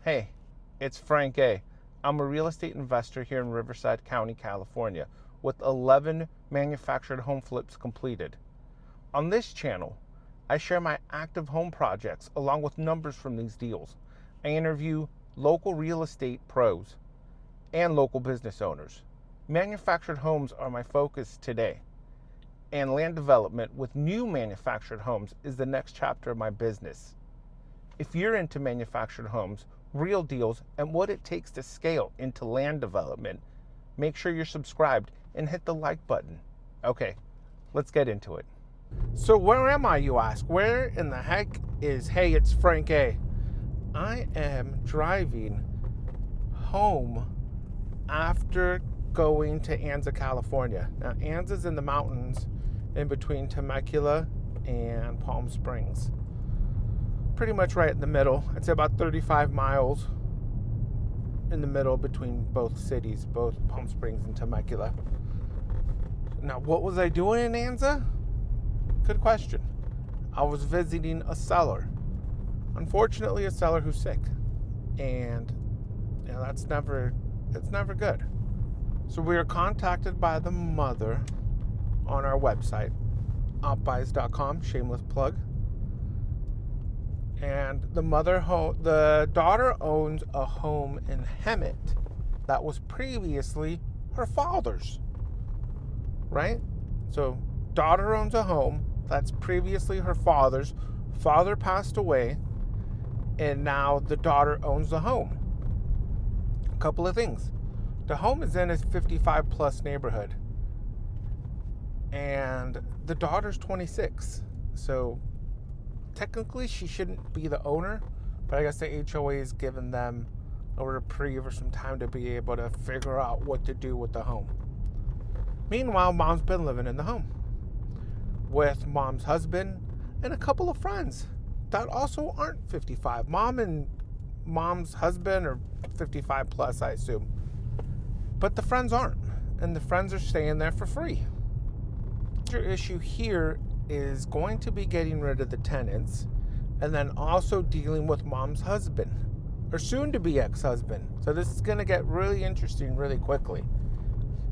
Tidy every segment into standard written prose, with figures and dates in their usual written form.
Hey, it's Frank A. I'm a real estate investor here in Riverside County, California, with 11 manufactured home flips completed. On this channel, I share my active home projects along with numbers from these deals. I interview local real estate pros and local business owners. Manufactured homes are my focus today, and land development with new manufactured homes is the next chapter of my business. If you're into manufactured homes, real deals, and what it takes to scale into land development, make sure you're subscribed and hit the like button. Okay, let's get into it. So where am I, you ask? Where in the heck is Hey, it's Frank A? I am driving home after going to Anza, California. Now, Anza's in the mountains in between Temecula and Palm Springs. Pretty much right in the middle. I'd say about 35 miles in the middle between both cities, both Palm Springs and Temecula. Now, what was I doing in Anza? Good question. I was visiting a seller. Unfortunately, a seller who's sick. And it's never good. So we were contacted by the mother on our website, opbuys.com, shameless plug. And the daughter owns a home in Hemet that was previously her father's, right? So daughter owns a home that's previously her father's. Father passed away, and now the daughter owns the home. A couple of things. The home is in a 55 plus neighborhood, and the daughter's 26. So technically she shouldn't be the owner, but I guess the HOA has given them a reprieve or some time to be able to figure out what to do with the home. Meanwhile, mom's been living in the home with mom's husband and a couple of friends that also aren't 55. Mom and mom's husband are 55 plus, I assume. But the friends aren't, and the friends are staying there for free. The issue here is going to be getting rid of the tenants and then also dealing with mom's husband, or soon-to-be ex-husband. So this is going to get really interesting really quickly.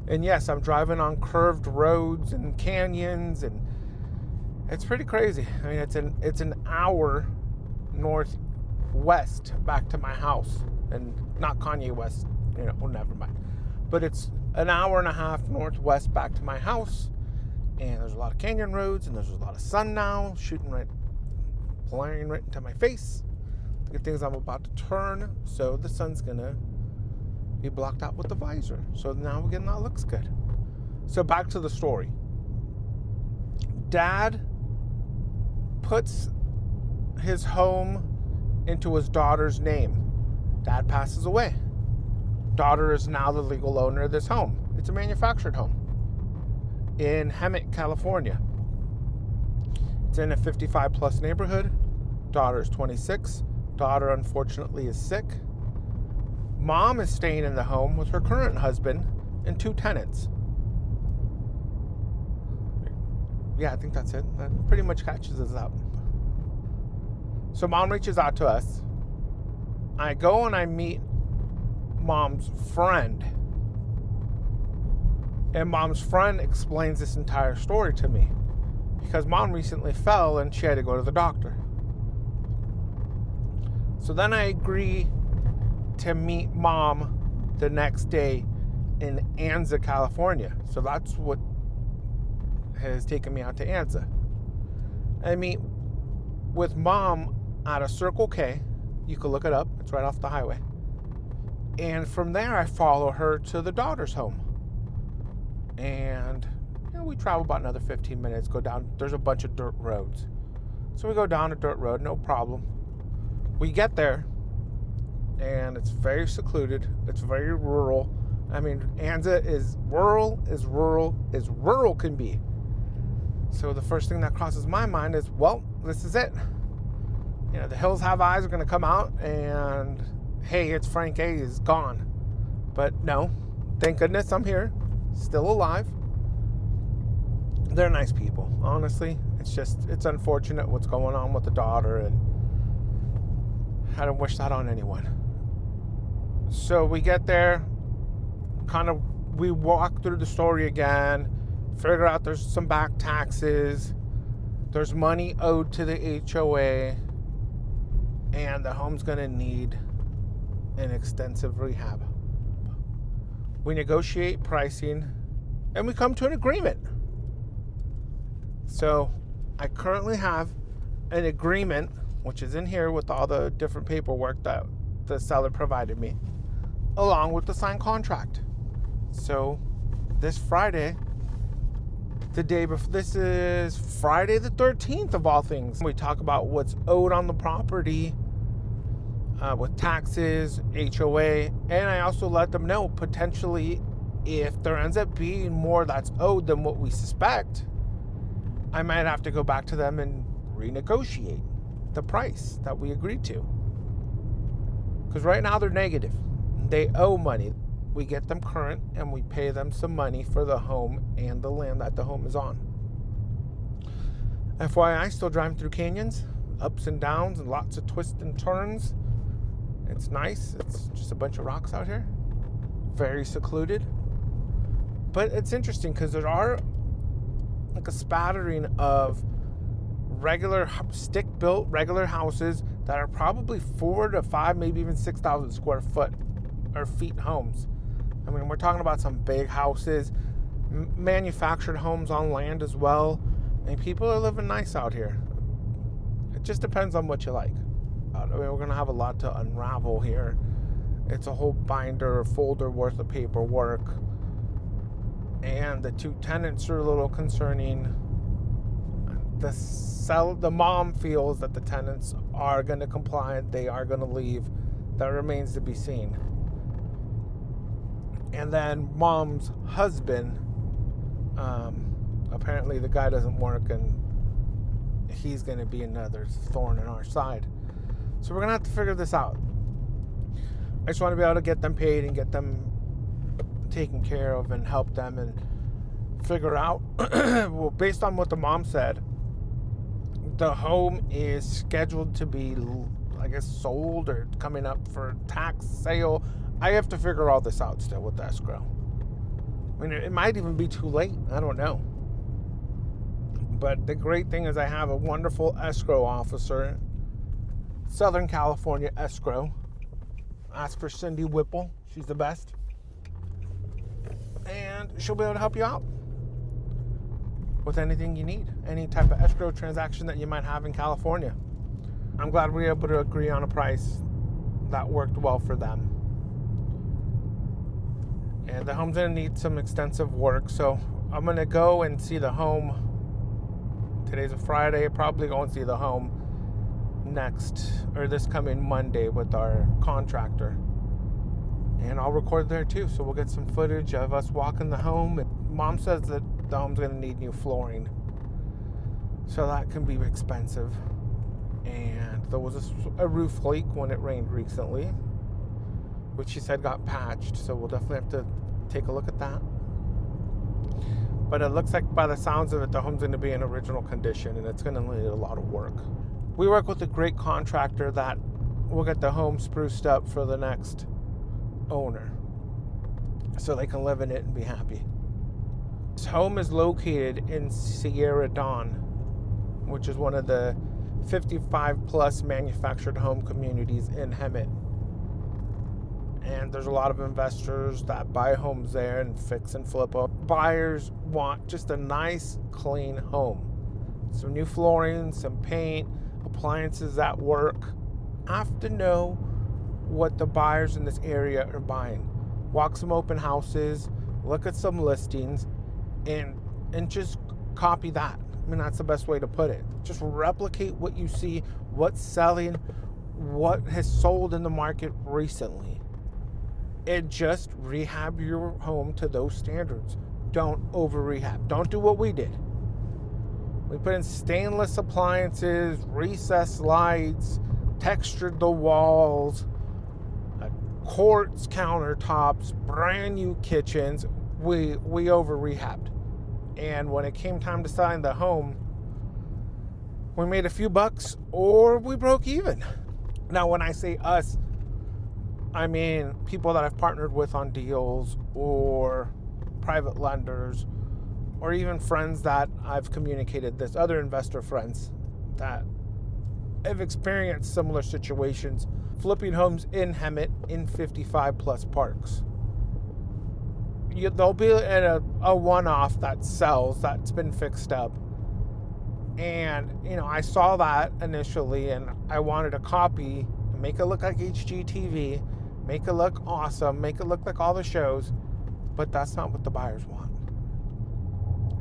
And yes, I'm driving on curved roads and canyons, and it's pretty crazy. I mean, it's an hour northwest back to my house, and not Kanye West, well, never mind. But it's an hour and a half northwest back to my house, and there's a lot of canyon roads, and there's a lot of sun now, blaring right into my face. The good thing is I'm about to turn, so the sun's gonna be blocked out with the visor. So now again, that looks good. So back to the story. Dad puts his home into his daughter's name. Dad passes away. Daughter is now the legal owner of this home. It's a manufactured home in Hemet, California. It's in a 55 plus neighborhood. Daughter is 26. Daughter, unfortunately, is sick. Mom is staying in the home with her current husband and 2 tenants. Yeah, I think that's it. That pretty much catches us up. So mom reaches out to us. I go and I meet mom's friend. And mom's friend explains this entire story to me because mom recently fell and she had to go to the doctor. So then I agree to meet mom the next day in Anza, California. So that's what has taken me out to Anza. I meet with mom at a Circle K. You can look it up. It's right off the highway. And from there, I follow her to the daughter's home. And we travel about another 15 minutes, go down. There's a bunch of dirt roads. So we go down a dirt road, no problem. We get there, and it's very secluded. It's very rural. I mean, Anza is rural can be. So the first thing that crosses my mind is, well, this is it. The Hills Have Eyes are going to come out, and Hey, it's Frank A is gone. But no, thank goodness I'm here, still alive. They're nice people, honestly. It's unfortunate what's going on with the daughter, and I don't wish that on anyone. So we get there, we walk through the story again, figure out there's some back taxes, there's money owed to the HOA, and the home's going to need an extensive rehab. We negotiate pricing, and we come to an agreement. So I currently have an agreement, which is in here with all the different paperwork that the seller provided me, along with the signed contract. So this Friday, the day before, this is Friday the 13th of all things, we talk about what's owed on the property with taxes, HOA, and I also let them know potentially if there ends up being more that's owed than what we suspect, I might have to go back to them and renegotiate the price that we agreed to. Because right now they're negative. They owe money. We get them current and we pay them some money for the home and the land that the home is on. FYI, still driving through canyons, ups and downs, and lots of twists and turns. It's nice. It's just a bunch of rocks out here. Very secluded. But it's interesting because there are like a spattering of regular stick-built regular houses that are probably 4 to 5, maybe even 6,000 square foot or feet homes. I mean, we're talking about some big houses, manufactured homes on land as well, and people are living nice out here. It just depends on what you like. I mean, we're going to have a lot to unravel here. It's a whole binder or folder worth of paperwork, and the two tenants are a little concerning. The mom feels that the tenants are going to comply, they are going to leave. That remains to be seen. And then mom's husband, apparently the guy doesn't work and he's going to be another thorn in our side. So we're going to have to figure this out. I just want to be able to get them paid and get them taken care of and help them and figure out, well, based on what the mom said, the home is scheduled to be, I guess, sold or coming up for tax sale. I have to figure all this out still with the escrow. I mean, it might even be too late. I don't know. But the great thing is I have a wonderful escrow officer, Southern California Escrow. Ask for Cindy Whipple. She's the best. And she'll be able to help you out with anything you need, any type of escrow transaction that you might have in California. I'm glad we were able to agree on a price that worked well for them. And the home's gonna need some extensive work, so I'm gonna go and see the home. Today's a Friday, probably go and see the home this coming Monday with our contractor. And I'll record there too, so we'll get some footage of us walking the home. Mom says that the home's gonna need new flooring, so that can be expensive. And there was a roof leak when it rained recently, which she said got patched, so we'll definitely have to take a look at that. But it looks like by the sounds of it, the home's gonna be in original condition and it's gonna need a lot of work. We work with a great contractor that will get the home spruced up for the next owner so they can live in it and be happy. This home is located in Sierra Dawn, which is one of the 55 plus manufactured home communities in Hemet. And there's a lot of investors that buy homes there and fix and flip up. Buyers want just a nice, clean home. Some new flooring, some paint, appliances that work. Have to know what the buyers in this area are buying. Walk some open houses, look at some listings, and just copy that. I mean, that's the best way to put it. Just replicate what you see, what's selling, what has sold in the market recently. And just rehab your home to those standards. Don't over rehab. Don't do what we did. We put in stainless appliances, recessed lights, textured the walls, quartz countertops, brand new kitchens. We over rehabbed. And when it came time to sign the home, we made a few bucks or we broke even. Now, when I say us, I mean people that I've partnered with on deals, or private lenders, or even friends that I've communicated this, other investor friends that have experienced similar situations, flipping homes in Hemet in 55 plus parks. There'll be a one-off that sells, that's been fixed up. And, I saw that initially and I wanted a copy, make it look like HGTV, make it look awesome, make it look like all the shows, but that's not what the buyers want.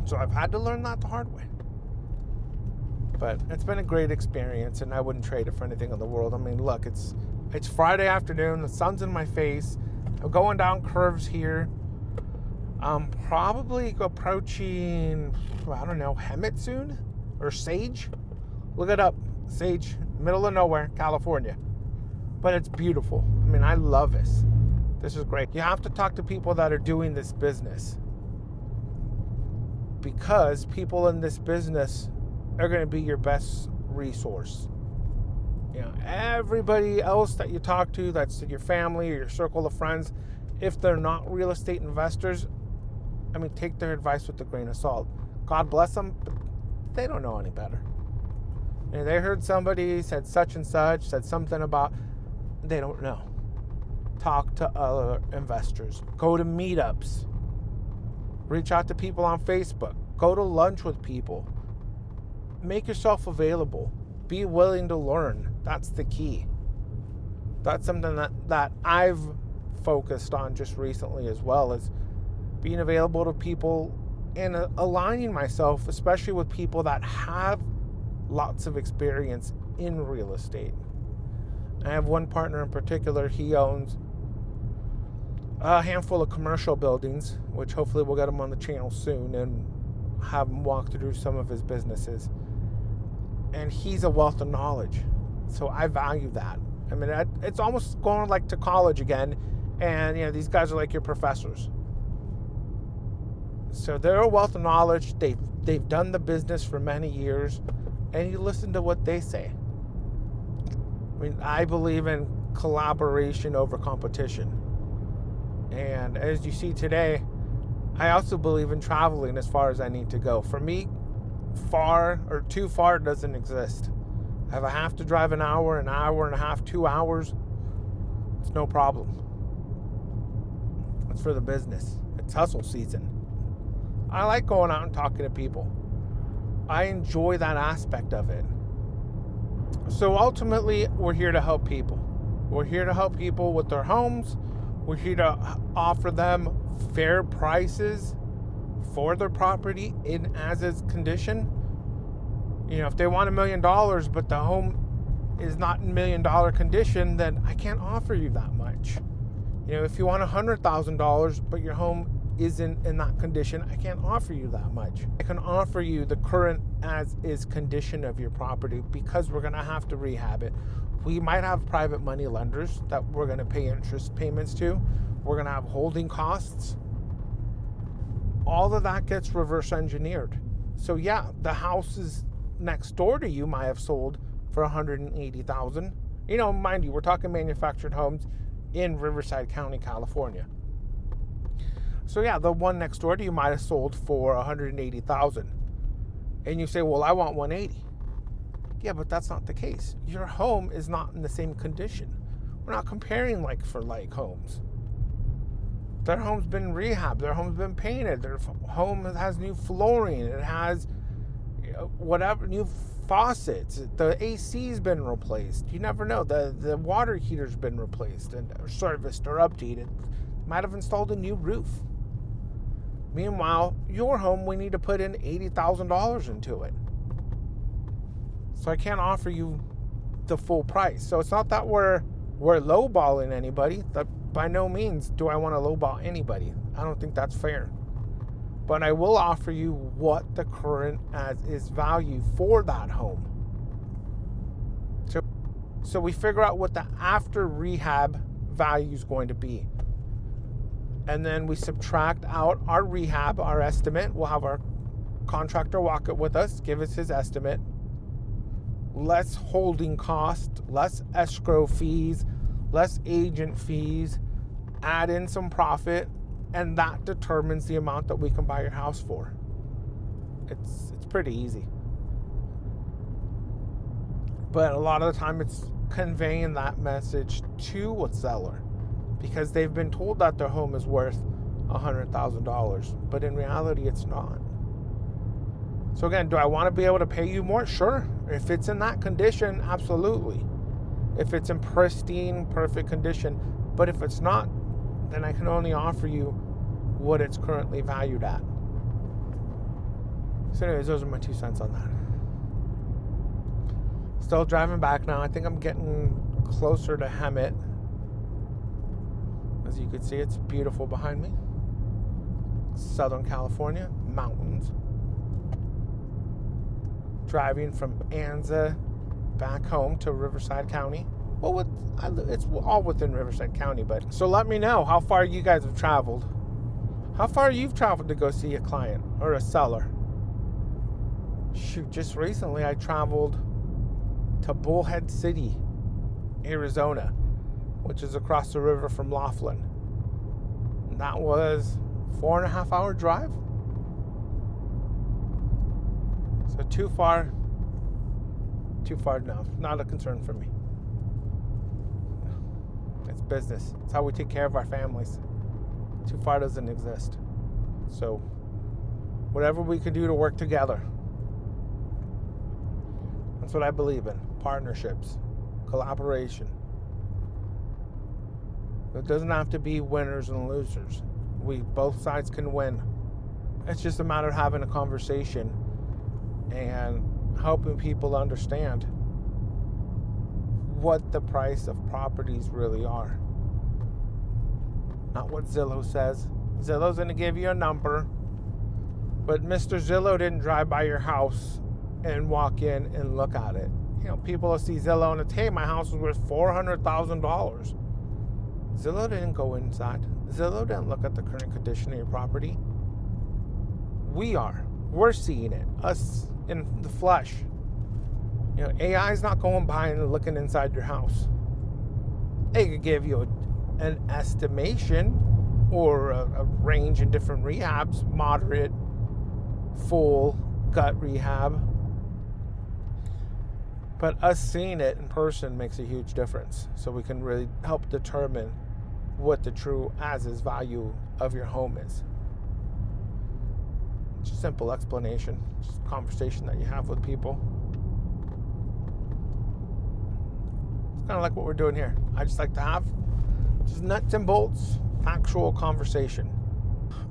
So I've had to learn that the hard way. But it's been a great experience and I wouldn't trade it for anything in the world. I mean, look, it's Friday afternoon, the sun's in my face, I'm going down curves here. I'm probably approaching, Hemet soon? Or Sage? Look it up. Sage, middle of nowhere, California. But it's beautiful. I mean, I love this. This is great. You have to talk to people that are doing this business, because people in this business are going to be your best resource. Everybody else that you talk to, that's your family or your circle of friends, if they're not real estate investors, take their advice with a grain of salt. God bless them, but they don't know any better. They heard somebody said such and such, said something about, they don't know. Talk to other investors. Go to meetups. Reach out to people on Facebook. Go to lunch with people. Make yourself available. Be willing to learn. That's the key. That's something that I've focused on just recently as well, is being available to people and aligning myself, especially with people that have lots of experience in real estate. I have one partner in particular. He owns a handful of commercial buildings, which hopefully we'll get him on the channel soon and have him walk through some of his businesses. And he's a wealth of knowledge. So I value that. It's almost going like to college again. And, these guys are like your professors. So they're a wealth of knowledge. They've done the business for many years, and you listen to what they say. I believe in collaboration over competition. And as you see today, I also believe in traveling as far as I need to go. For me, far or too far doesn't exist. If I have to drive an hour and a half, 2 hours, it's no problem. It's for the business. It's hustle season. I like going out and talking to people. I enjoy that aspect of it. So ultimately, we're here to help people. We're here to help people with their homes. We're here to offer them fair prices for their property in as-is condition. If they want $1 million, but the home is not in $1 million condition, then I can't offer you that much. If you want $100,000, but your home isn't in that condition, I can't offer you that much. I can offer you the current as-is condition of your property, because we're going to have to rehab it. We might have private money lenders that we're going to pay interest payments to. We're going to have holding costs. All of that gets reverse engineered. So yeah, the houses next door to you might have sold for $180,000. Mind you, we're talking manufactured homes in Riverside County, California. So yeah, the one next door to you might have sold for $180,000. And you say, well, I want $180,000. Yeah, but that's not the case. Your home is not in the same condition. We're not comparing like for like homes. Their home's been rehabbed. Their home's been painted. Their home has new flooring. It has whatever, new faucets. The AC's been replaced. You never know. The water heater's been replaced and serviced or updated. Might have installed a new roof. Meanwhile, your home, we need to put in $80,000 into it. So I can't offer you the full price. So it's not that we're lowballing anybody. That by no means do I want to lowball anybody. I don't think that's fair. But I will offer you what the current as-is value for that home. So we figure out what the after rehab value is going to be. And then we subtract out our rehab, our estimate. We'll have our contractor walk it with us, give us his estimate. Less holding cost, less escrow fees, less agent fees, add in some profit, and that determines the amount that we can buy your house for. It's pretty easy. But a lot of the time it's conveying that message to a seller because they've been told that their home is worth $100,000, but in reality it's not. So again, do I want to be able to pay you more? Sure. If it's in that condition, absolutely. If it's in pristine, perfect condition. But if it's not, then I can only offer you what it's currently valued at. So anyways, those are my 2 cents on that. Still driving back now. I think I'm getting closer to Hemet. As you can see, it's beautiful behind me. Southern California, mountains. Driving from Anza back home to Riverside County. Well, it's all within Riverside County, but so let me know how far you guys have traveled. How far you've traveled to go see a client or a seller. Shoot, just recently I traveled to Bullhead City, Arizona, which is across the river from Laughlin. And that was 4.5 hour drive. So too far now. Not a concern for me. It's business. It's how we take care of our families. Too far doesn't exist. So whatever we can do to work together. That's what I believe in. Partnerships, collaboration. It doesn't have to be winners and losers. Both sides can win. It's just a matter of having a conversation and helping people understand what the price of properties really are. Not what Zillow says. Zillow's going to give you a number, but Mr. Zillow didn't drive by your house and walk in and look at it. You know, people will see Zillow and it's, hey, my house is worth $400,000. Zillow didn't go inside. Zillow didn't look at the current condition of your property. We're seeing it, us in the flesh. You know, AI is not going by and looking inside your house. It could give you an estimation or a range in different rehabs, moderate, full, gut rehab. But us seeing it in person makes a huge difference. So we can really help determine what the true as-is value of your home is. It's a simple explanation. Just a conversation that you have with people. It's kind of like what we're doing here. I just like to have just nuts and bolts, factual conversation.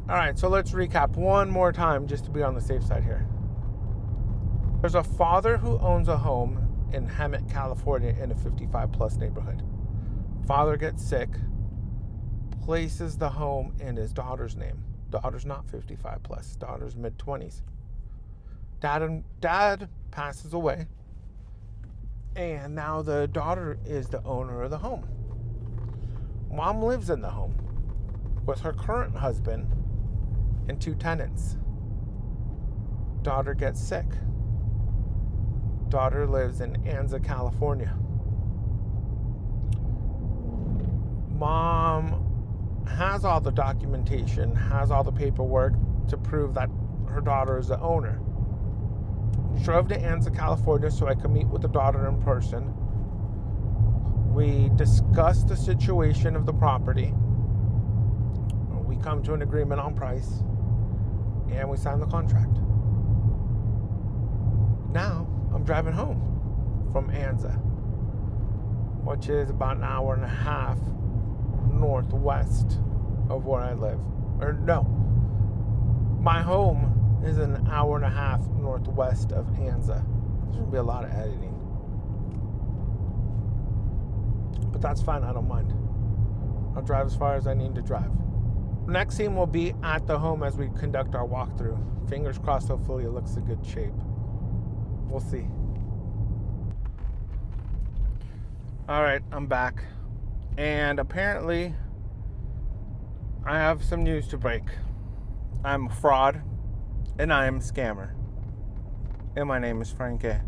All right, so let's recap one more time just to be on the safe side here. There's a father who owns a home in Hemet, California in a 55 plus neighborhood. Father gets sick, places the home in his daughter's name. Daughter's not 55 plus, daughter's mid-20s. Dad passes away, and now the daughter is the owner of the home. Mom lives in the home with her current husband and 2 tenants. Daughter gets sick. Daughter lives in Anza, California. Mom has all the documentation, has all the paperwork to prove that her daughter is the owner. Drove to Anza, California so I could meet with the daughter in person. We discussed the situation of the property. We come to an agreement on price, and we sign the contract. Now I'm driving home from Anza, which is about an hour and a half northwest of where I live. Or no, my home is an hour and a half northwest of Anza. There's going to be a lot of editing. But that's fine, I don't mind. I'll drive as far as I need to drive. Next scene will be at the home as we conduct our walkthrough. Fingers crossed, hopefully it looks in good shape. We'll see. All right, I'm back. And apparently, I have some news to break. I'm a fraud, and I am a scammer. And my name is Frank A.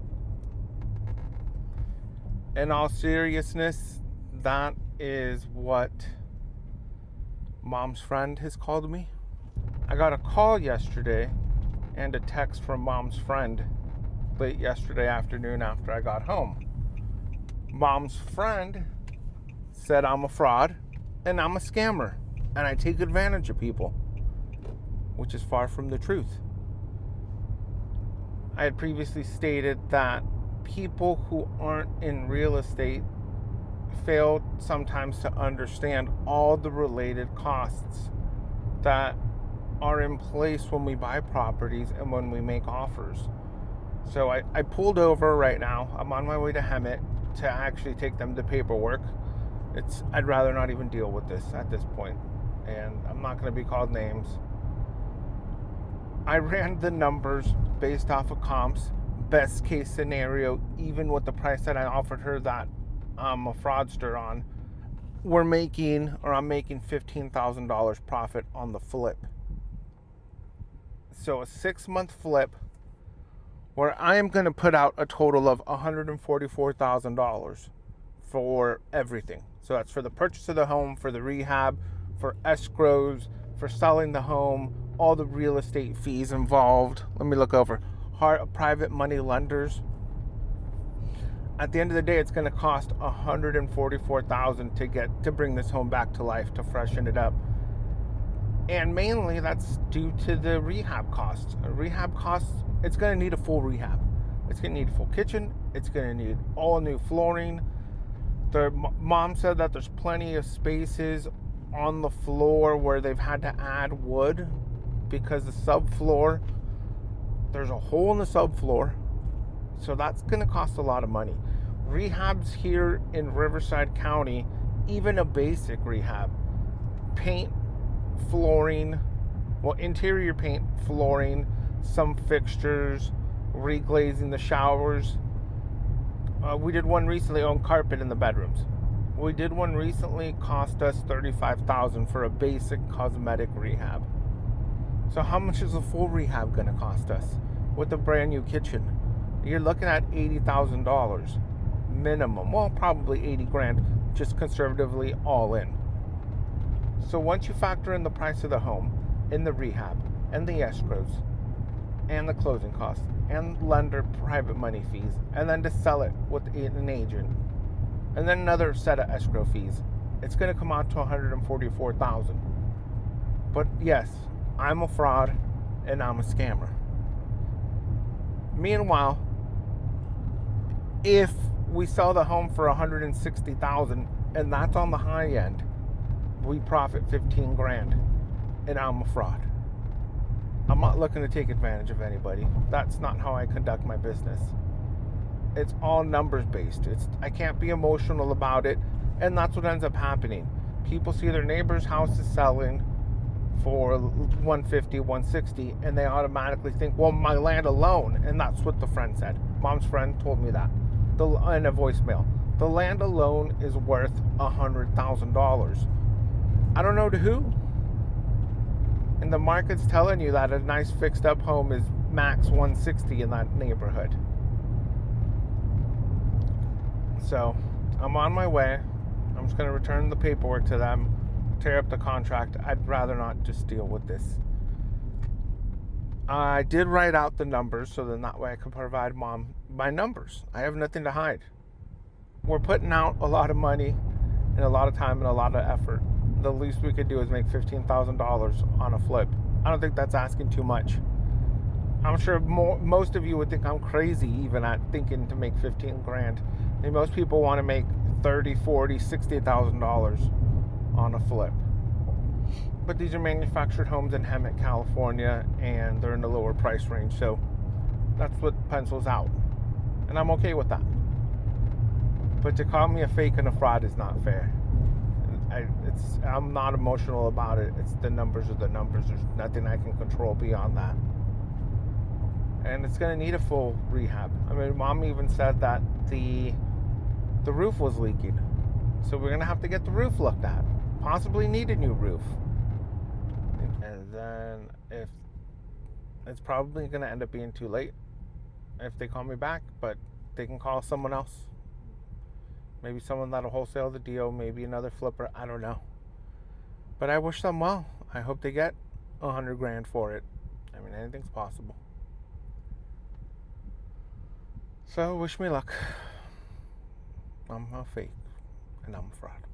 In all seriousness, that is what Mom's friend has called me. I got a call yesterday and a text from Mom's friend late yesterday afternoon after I got home. Mom's friend said I'm a fraud and I'm a scammer and I take advantage of people, which is far from the truth. I had previously stated that people who aren't in real estate fail sometimes to understand all the related costs that are in place when we buy properties and when we make offers. So I pulled over right now. I'm on my way to Hemet to actually take them the paperwork. I'd rather not even deal with this at this point, and I'm not going to be called names. I ran the numbers based off of comps. Best case scenario, even with the price that I offered her that I'm a fraudster on, I'm making $15,000 profit on the flip. So a 6-month flip where I am going to put out a total of $144,000 for everything. So that's for the purchase of the home, for the rehab, for escrows, for selling the home, all the real estate fees involved. Let me look over. Private money lenders. At the end of the day, it's going to cost $144,000 to bring this home back to life, to freshen it up. And mainly that's due to the rehab costs. It's going to need a full rehab. It's going to need a full kitchen. It's going to need all new flooring. Their mom said that there's plenty of spaces on the floor where they've had to add wood because the subfloor, there's a hole in the subfloor. So that's going to cost a lot of money. Rehabs here in Riverside County, even a basic rehab, paint, flooring, interior paint, flooring, some fixtures, reglazing the showers. We did one recently on carpet in the bedrooms. We did one recently, cost us $35,000 for a basic cosmetic rehab. So how much is a full rehab going to cost us with a brand new kitchen? You're looking at $80,000 minimum. Well, probably $80,000, just conservatively all in. So once you factor in the price of the home, in the rehab, and the escrows, and the closing costs, and lender private money fees, and then to sell it with an agent, and then another set of escrow fees, it's going to come out to $144,000. But yes, I'm a fraud and I'm a scammer. Meanwhile, if we sell the home for $160,000 and that's on the high end, we profit $15,000 and I'm a fraud. I'm not looking to take advantage of anybody. That's not how I conduct my business. It's all numbers based. I can't be emotional about it, and that's what ends up happening. People see their neighbor's house is selling for $150,000, $160,000, and they automatically think, well, my land alone, and that's what the friend said. Mom's friend told me that in a voicemail. The land alone is worth $100,000. I don't know to who. And the market's telling you that a nice fixed up home is max $160,000 in that neighborhood. So I'm on my way. I'm just going to return the paperwork to them, tear up the contract. I'd rather not just deal with this. I did write out the numbers so then that way I can provide Mom my numbers. I have nothing to hide. We're putting out a lot of money and a lot of time and a lot of effort. The least we could do is make $15,000 on a flip. I don't think that's asking too much. I'm sure most of you would think I'm crazy even at thinking to make $15,000. And most people want to make $30,000, $40,000, $60,000 on a flip. But these are manufactured homes in Hemet, California, and they're in the lower price range. So that's what pencils out. And I'm okay with that. But to call me a fake and a fraud is not fair. I'm not emotional about it. It's the numbers are the numbers. There's nothing I can control beyond that. And it's going to need a full rehab. I mean, Mom even said that the roof was leaking. So we're going to have to get the roof looked at. Possibly need a new roof. And then if it's probably going to end up being too late if they call me back, but they can call someone else. Maybe someone that'll wholesale the deal, maybe another flipper, I don't know. But I wish them well. I hope they get $100,000 for it. I mean, anything's possible. So wish me luck. I'm a fake and I'm a fraud.